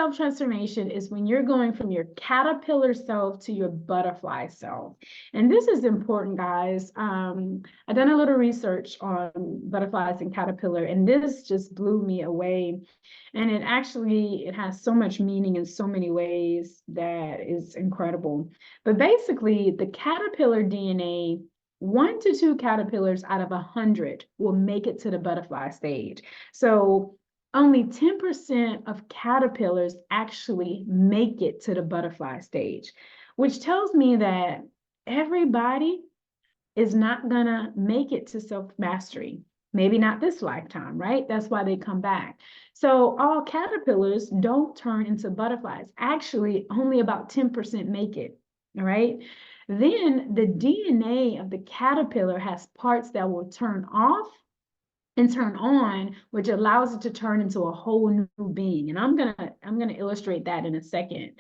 self-transformation is when you're going from your caterpillar self to your butterfly self. And this is important, guys. I've done a little research on butterflies and caterpillar, and this just blew me away. And it has so much meaning in so many ways that is incredible. But basically, the caterpillar DNA, 1 to 2 caterpillars out of 100 will make it to the butterfly stage. So only 10% of caterpillars actually make it to the butterfly stage, which tells me that everybody is not gonna make it to self-mastery. Maybe not this lifetime, right? That's why they come back. So all caterpillars don't turn into butterflies. Actually, only about 10% make it, all right? Then the DNA of the caterpillar has parts that will turn off and turn on, which allows it to turn into a whole new being. And I'm gonna illustrate that in a second.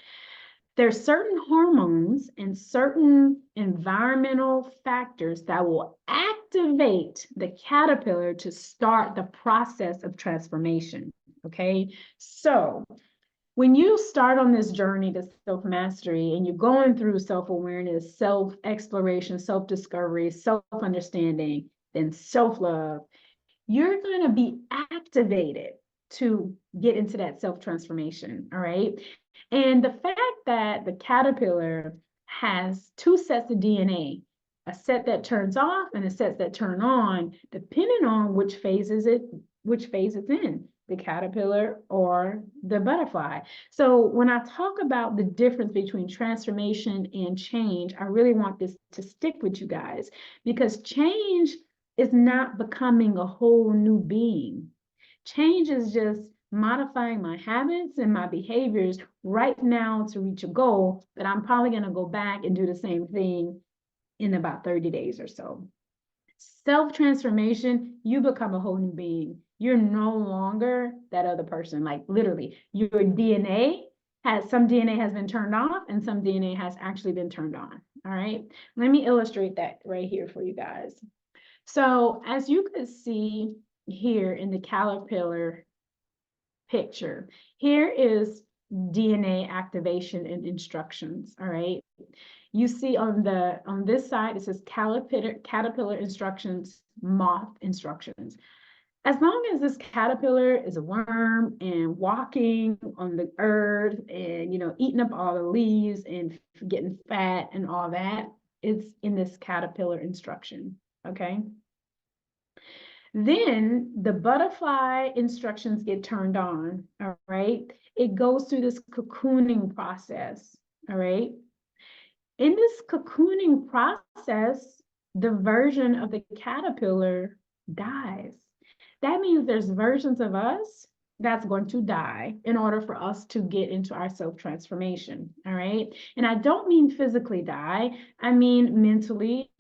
There's certain hormones and certain environmental factors that will activate the caterpillar to start the process of transformation. Okay, so when you start on this journey to self-mastery and you're going through self-awareness, self-exploration, self-discovery, self-understanding, then self-love, you're going to be activated to get into that self-transformation, all right? And the fact that the caterpillar has 2 sets of DNA, a set that turns off and a set that turn on, depending on which phase it's in, the caterpillar or the butterfly. So when I talk about the difference between transformation and change, I really want this to stick with you guys, because change is not becoming a whole new being. Change is just modifying my habits and my behaviors right now to reach a goal that I'm probably going to go back and do the same thing in about 30 days or so. Self-transformation, you become a whole new being. You're no longer that other person. Like literally, your DNA some DNA has been turned off and some DNA has actually been turned on. All right. Let me illustrate that right here for you guys. So as you can see here in the caterpillar picture, here is DNA activation and instructions, all right? You see on this side, it says caterpillar instructions, moth instructions. As long as this caterpillar is a worm and walking on the earth and, eating up all the leaves and getting fat and all that, it's in this caterpillar instruction, okay? Then the butterfly instructions get turned on, all right? It goes through this cocooning process, all right? In this cocooning process, the version of the caterpillar dies. That means there's versions of us that's going to die in order for us to get into our self-transformation, all right? And I don't mean physically die, I mean mentally,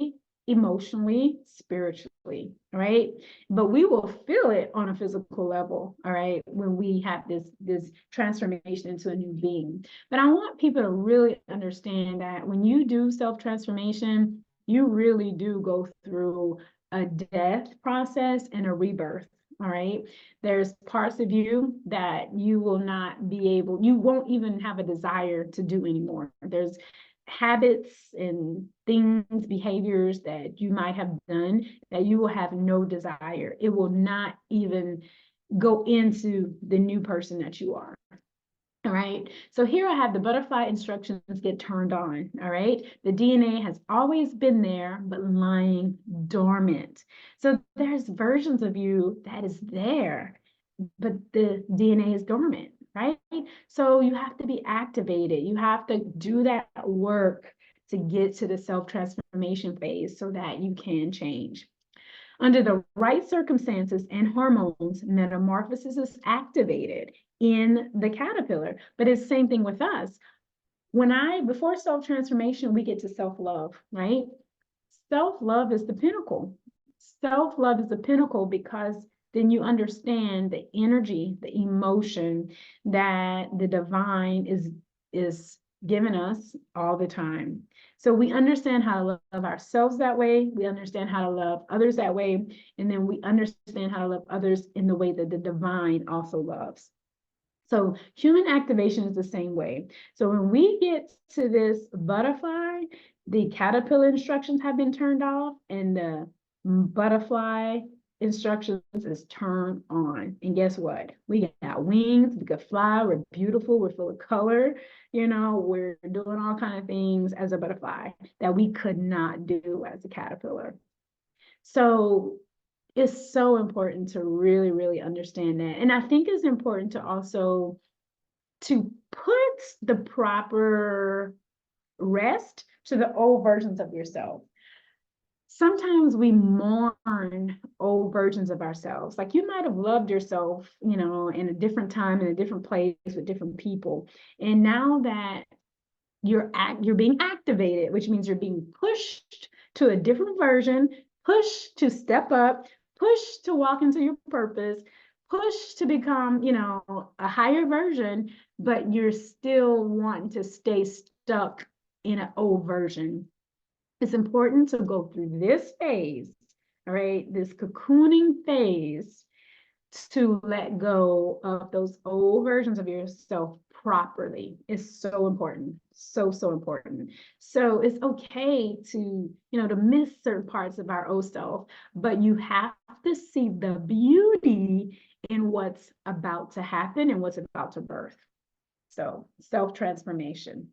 emotionally, spiritually, right? But we will feel it on a physical level, all right, when we have this transformation into a new being. But I want people to really understand that when you do self-transformation, you really do go through a death process and a rebirth. All right. There's parts of you that you won't even have a desire to do anymore. There's habits and things, behaviors that you might have done that you will have no desire. It will not even go into the new person that you are. All right, so here I have the butterfly instructions get turned on, all right? The DNA has always been there, but lying dormant. So there's versions of you that is there, but the DNA is dormant, right? So you have to be activated. You have to do that work to get to the self-transformation phase so that you can change. Under the right circumstances and hormones, metamorphosis is activated in the caterpillar, but it's the same thing with us. Before self-transformation, we get to self-love, right? Self-love is the pinnacle. Self-love is the pinnacle because then you understand the energy, the emotion that the divine is giving us all the time. So we understand how to love ourselves that way. We understand how to love others that way. And then we understand how to love others in the way that the divine also loves. So human activation is the same way. So when we get to this butterfly, the caterpillar instructions have been turned off and the butterfly instructions is turned on. And guess what? We got wings, we could fly, we're beautiful, we're full of color, we're doing all kinds of things as a butterfly that we could not do as a caterpillar. So it's so important to really, really understand that. And I think it's important to also to put the proper rest to the old versions of yourself. Sometimes we mourn old versions of ourselves. Like you might have loved yourself, in a different time, in a different place with different people. And now that you're being activated, which means you're being pushed to a different version, pushed to step up, pushed to walk into your purpose, pushed to become, a higher version, but you're still wanting to stay stuck in an old version. It's important to go through this phase, all right, this cocooning phase, to let go of those old versions of yourself properly is so important. So, so important. So it's okay to, to miss certain parts of our old self, but you have to see the beauty in what's about to happen and what's about to birth. So self-transformation.